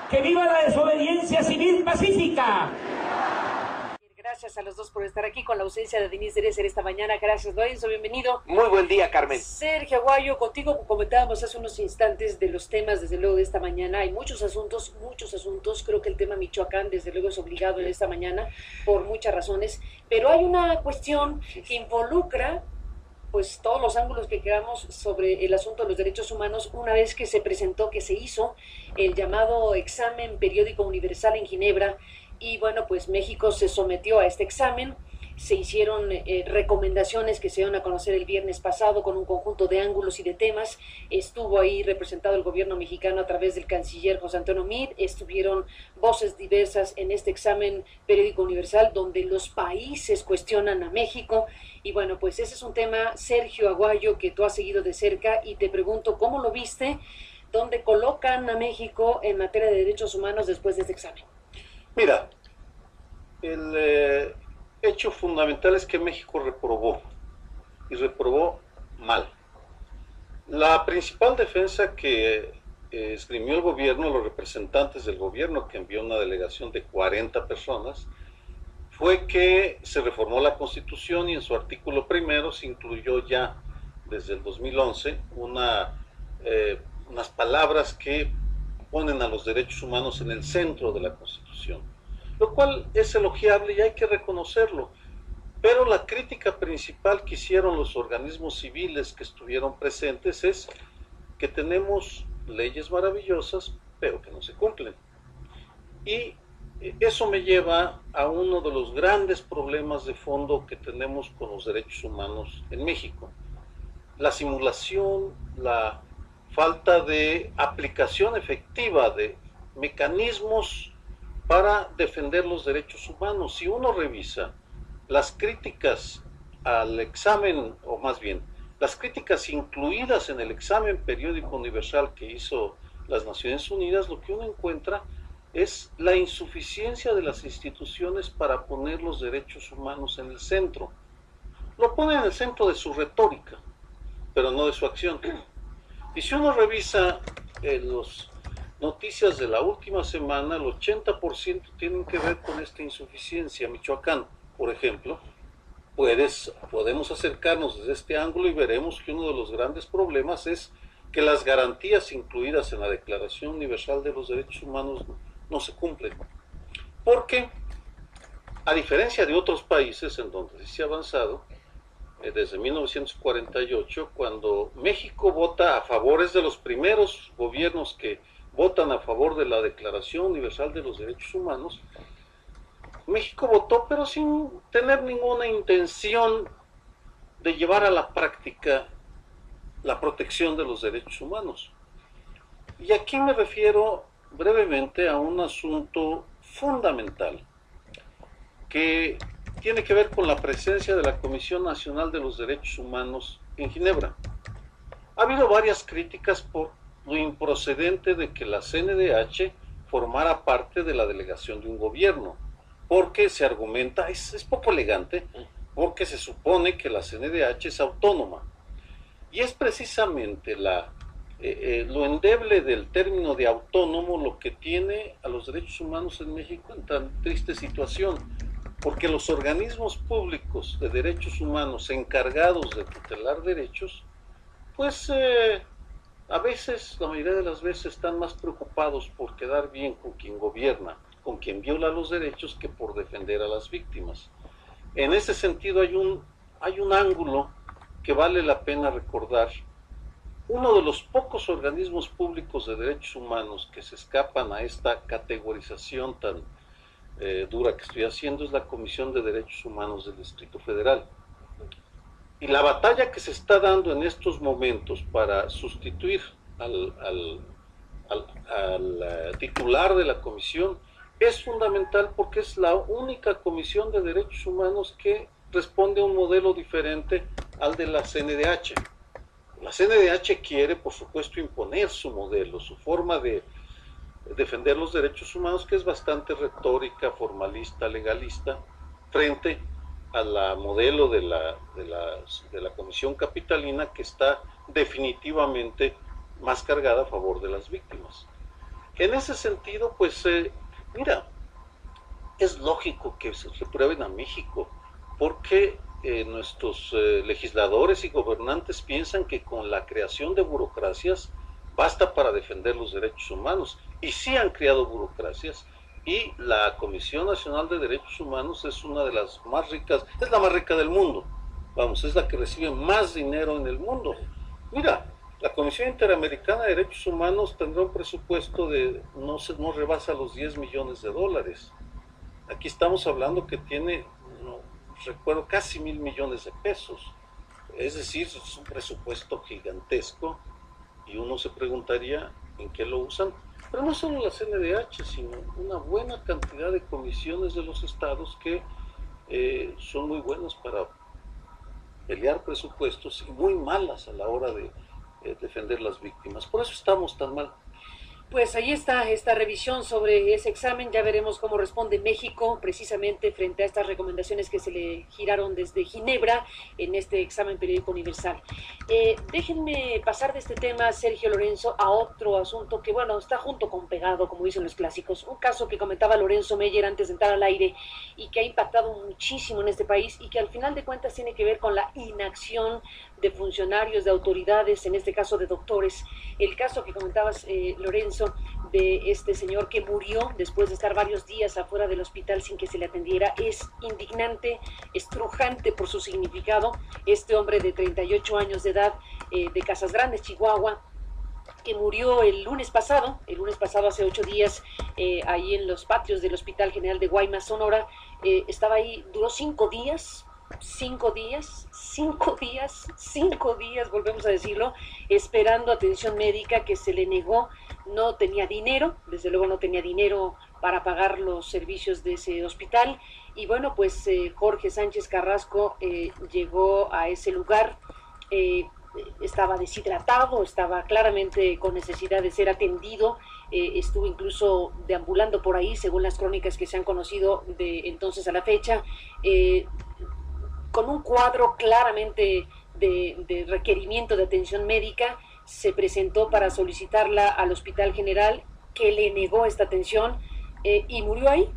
¡Que viva la desobediencia civil pacífica! Gracias a los dos por estar aquí con la ausencia de Denise Dresser esta mañana. Gracias, Lorenzo, bienvenido. Muy buen día, Carmen. Sergio Aguayo, contigo comentábamos hace unos instantes de los temas, desde luego, de esta mañana. Hay muchos asuntos. Creo que el tema Michoacán, desde luego, es obligado en esta mañana por muchas razones. Pero hay una cuestión que involucra pues todos los ángulos que quedamos sobre el asunto de los derechos humanos una vez que se presentó, que se hizo el llamado examen periódico universal en Ginebra. Y bueno, pues México se sometió a este examen, se hicieron recomendaciones que se dieron a conocer el viernes pasado con un conjunto de ángulos y de temas. Estuvo ahí representado el gobierno mexicano a través del canciller José Antonio Meade, estuvieron voces diversas en este examen periódico universal donde los países cuestionan a México. Y bueno, pues ese es un tema, Sergio Aguayo, que tú has seguido de cerca y te pregunto, ¿cómo lo viste? ¿Dónde colocan a México en materia de derechos humanos después de este examen? Mira, el hecho fundamental es que México reprobó, y reprobó mal. La principal defensa que esgrimió el gobierno, los representantes del gobierno, que envió una delegación de 40 personas, fue que se reformó la Constitución y en su artículo primero se incluyó ya desde el 2011 unas palabras que ponen a los derechos humanos en el centro de la Constitución, lo cual es elogiable y hay que reconocerlo. Pero la crítica principal que hicieron los organismos civiles que estuvieron presentes es que tenemos leyes maravillosas, pero que no se cumplen. Y eso me lleva a uno de los grandes problemas de fondo que tenemos con los derechos humanos en México. La simulación, la falta de aplicación efectiva de mecanismos para defender los derechos humanos. Si uno revisa las críticas al examen, o más bien, las críticas incluidas en el examen periódico universal que hizo las Naciones Unidas, lo que uno encuentra es la insuficiencia de las instituciones para poner los derechos humanos en el centro. Lo pone en el centro de su retórica, pero no de su acción. Y si uno revisa las noticias de la última semana, el 80% tienen que ver con esta insuficiencia. Michoacán, por ejemplo, podemos acercarnos desde este ángulo y veremos que uno de los grandes problemas es que las garantías incluidas en la Declaración Universal de los Derechos Humanos no se cumplen. Porque, a diferencia de otros países en donde sí se ha avanzado, desde 1948, cuando México vota a favor, es de los primeros gobiernos que votan a favor de la Declaración Universal de los Derechos Humanos, México votó pero sin tener ninguna intención de llevar a la práctica la protección de los derechos humanos. Y aquí me refiero brevemente a un asunto fundamental que tiene que ver con la presencia de la Comisión Nacional de los Derechos Humanos en Ginebra. Ha habido varias críticas por lo improcedente de que la CNDH formara parte de la delegación de un gobierno, porque se argumenta, es poco elegante, porque se supone que la CNDH es autónoma. Y es precisamente lo endeble del término de autónomo lo que tiene a los derechos humanos en México en tan triste situación, porque los organismos públicos de derechos humanos encargados de tutelar derechos, pues a veces, la mayoría de las veces, están más preocupados por quedar bien con quien gobierna, con quien viola los derechos, que por defender a las víctimas. En ese sentido hay un ángulo que vale la pena recordar. Uno de los pocos organismos públicos de derechos humanos que se escapan a esta categorización tan dura que estoy haciendo es la Comisión de Derechos Humanos del Distrito Federal. Y la batalla que se está dando en estos momentos para sustituir al titular de la comisión es fundamental, porque es la única comisión de derechos humanos que responde a un modelo diferente al de la CNDH. La CNDH quiere, por supuesto, imponer su modelo, su forma de defender los derechos humanos, que es bastante retórica, formalista, legalista, frente a la modelo de la Comisión Capitalina, que está definitivamente más cargada a favor de las víctimas. En ese sentido, pues, mira, es lógico que se reprueben a México, porque nuestros legisladores y gobernantes piensan que con la creación de burocracias basta para defender los derechos humanos, y sí han creado burocracias, y la Comisión Nacional de Derechos Humanos es una de las más ricas, es la más rica del mundo, vamos, es la que recibe más dinero en el mundo. Mira, la Comisión Interamericana de Derechos Humanos tendrá un presupuesto de, no rebasa los 10 millones de dólares. Aquí estamos hablando que tiene, no recuerdo, casi 1.000 millones de pesos. Es decir, es un presupuesto gigantesco, y uno se preguntaría en qué lo usan. Pero no solo la CNDH, sino una buena cantidad de comisiones de los estados que son muy buenas para pelear presupuestos y muy malas a la hora de defender las víctimas. Por eso estamos tan mal. Pues ahí está esta revisión sobre ese examen. Ya veremos cómo responde México precisamente frente a estas recomendaciones que se le giraron desde Ginebra en este examen periódico universal. Déjenme pasar de este tema, Sergio Lorenzo, a otro asunto que, bueno, está junto con pegado, como dicen los clásicos. Un caso que comentaba Lorenzo Meyer antes de entrar al aire y que ha impactado muchísimo en este país y que al final de cuentas tiene que ver con la inacción de funcionarios, de autoridades, en este caso de doctores. El caso que comentabas, Lorenzo, de este señor que murió después de estar varios días afuera del hospital sin que se le atendiera, es indignante, estrujante por su significado. Este hombre de 38 años de edad, de Casas Grandes, Chihuahua, que murió el lunes pasado hace 8 días, ahí en los patios del Hospital General de Guaymas, Sonora. Estaba ahí, duró 5 días, 5 días, volvemos a decirlo, esperando atención médica que se le negó. No tenía dinero, desde luego no tenía dinero para pagar los servicios de ese hospital. Y bueno, pues Jorge Sánchez Carrasco llegó a ese lugar, estaba deshidratado, estaba claramente con necesidad de ser atendido, estuvo incluso deambulando por ahí, según las crónicas que se han conocido de entonces a la fecha, con un cuadro claramente de requerimiento de atención médica. Se presentó para solicitarla al Hospital General, que le negó esta atención, y murió ahí,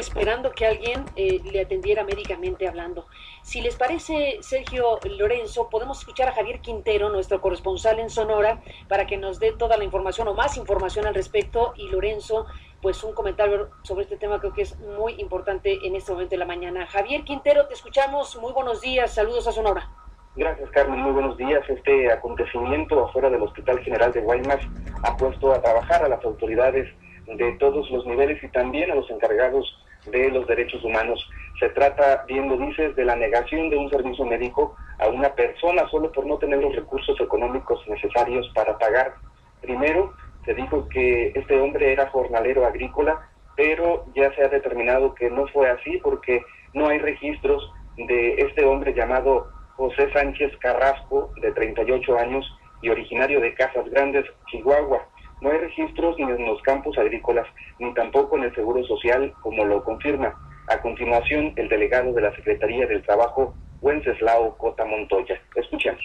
esperando que alguien le atendiera médicamente hablando. Si les parece, Sergio Lorenzo, podemos escuchar a Javier Quintero, nuestro corresponsal en Sonora, para que nos dé toda la información o más información al respecto. Y Lorenzo, pues un comentario sobre este tema creo que es muy importante en este momento de la mañana. Javier Quintero, te escuchamos, muy buenos días, saludos a Sonora. Gracias, Carmen, muy buenos días. Este acontecimiento afuera del Hospital General de Guaymas ha puesto a trabajar a las autoridades de todos los niveles y también a los encargados de los derechos humanos. Se trata, bien lo dices, de la negación de un servicio médico a una persona solo por no tener los recursos económicos necesarios para pagar. Primero, se dijo que este hombre era jornalero agrícola, pero ya se ha determinado que no fue así porque no hay registros de este hombre llamado José Sánchez Carrasco, de 38 años y originario de Casas Grandes, Chihuahua. No hay registros ni en los campos agrícolas, ni tampoco en el Seguro Social, como lo confirma a continuación el delegado de la Secretaría del Trabajo, Wenceslao Cota Montoya. Escuchemos.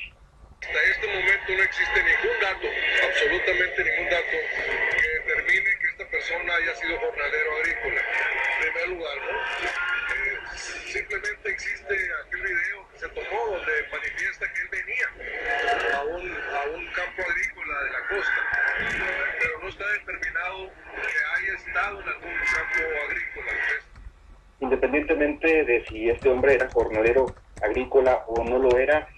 Hasta este momento no existe ningún dato, absolutamente ningún dato, que determine que esta persona haya sido jornalero agrícola. En primer lugar, ¿no? Simplemente existe aquel video que se tomó donde manifiesta que él venía a un campo agrícola de la costa, pero no está determinado que haya estado en algún campo agrícola. Independientemente de si este hombre era jornalero agrícola o no lo era,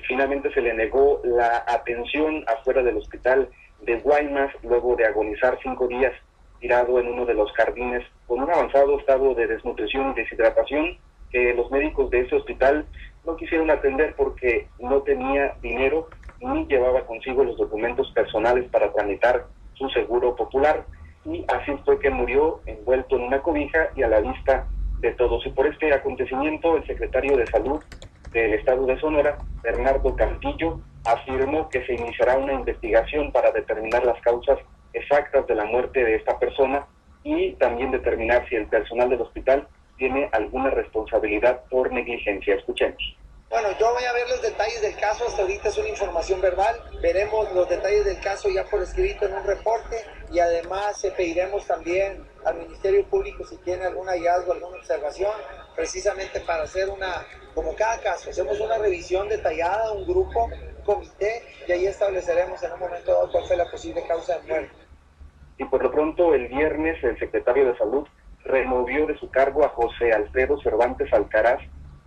finalmente se le negó la atención afuera del hospital de Guaymas luego de agonizar 5 días tirado en uno de los jardines con un avanzado estado de desnutrición y deshidratación que los médicos de ese hospital no quisieron atender porque no tenía dinero ni llevaba consigo los documentos personales para tramitar su seguro popular, y así fue que murió envuelto en una cobija y a la vista de todos. Y por este acontecimiento, el secretario de Salud del Estado de Sonora, Bernardo Cantillo, afirmó que se iniciará una investigación para determinar las causas exactas de la muerte de esta persona y también determinar si el personal del hospital tiene alguna responsabilidad por negligencia. Escuchemos. Bueno, yo voy a ver los detalles del caso, hasta ahorita es una información verbal, veremos los detalles del caso ya por escrito en un reporte y además pediremos también al Ministerio Público si tiene algún hallazgo, alguna observación, precisamente para hacer como cada caso, hacemos una revisión detallada, un grupo, un comité, y ahí estableceremos en un momento dado cuál fue la posible causa de muerte. Y por lo pronto, el viernes, el secretario de Salud removió de su cargo a José Alfredo Cervantes Alcaraz,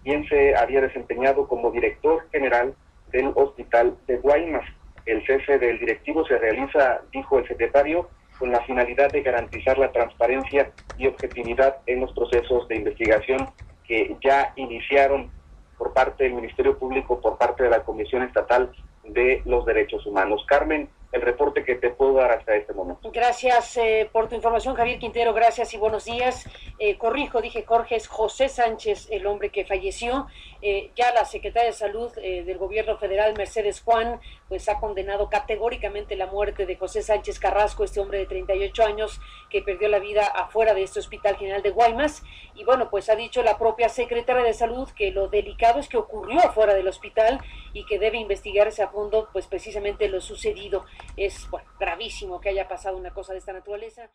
quien se había desempeñado como director general del hospital de Guaymas. El cese del directivo se realiza, dijo el secretario, con la finalidad de garantizar la transparencia y objetividad en los procesos de investigación que ya iniciaron por parte del Ministerio Público, por parte de la Comisión Estatal de los Derechos Humanos. Carmen, el reporte que te puedo dar hasta este momento. Gracias por tu información, Javier Quintero, gracias y buenos días. Corrijo, dije Jorge, es José Sánchez, el hombre que falleció. Ya la secretaria de Salud del Gobierno Federal, Mercedes Juan, pues ha condenado categóricamente la muerte de José Sánchez Carrasco, este hombre de 38 años que perdió la vida afuera de este Hospital General de Guaymas. Y bueno, pues ha dicho la propia secretaria de Salud que lo delicado es que ocurrió afuera del hospital y que debe investigarse a fondo, pues precisamente lo sucedido. Es, bueno, gravísimo que haya pasado una cosa de esta naturaleza.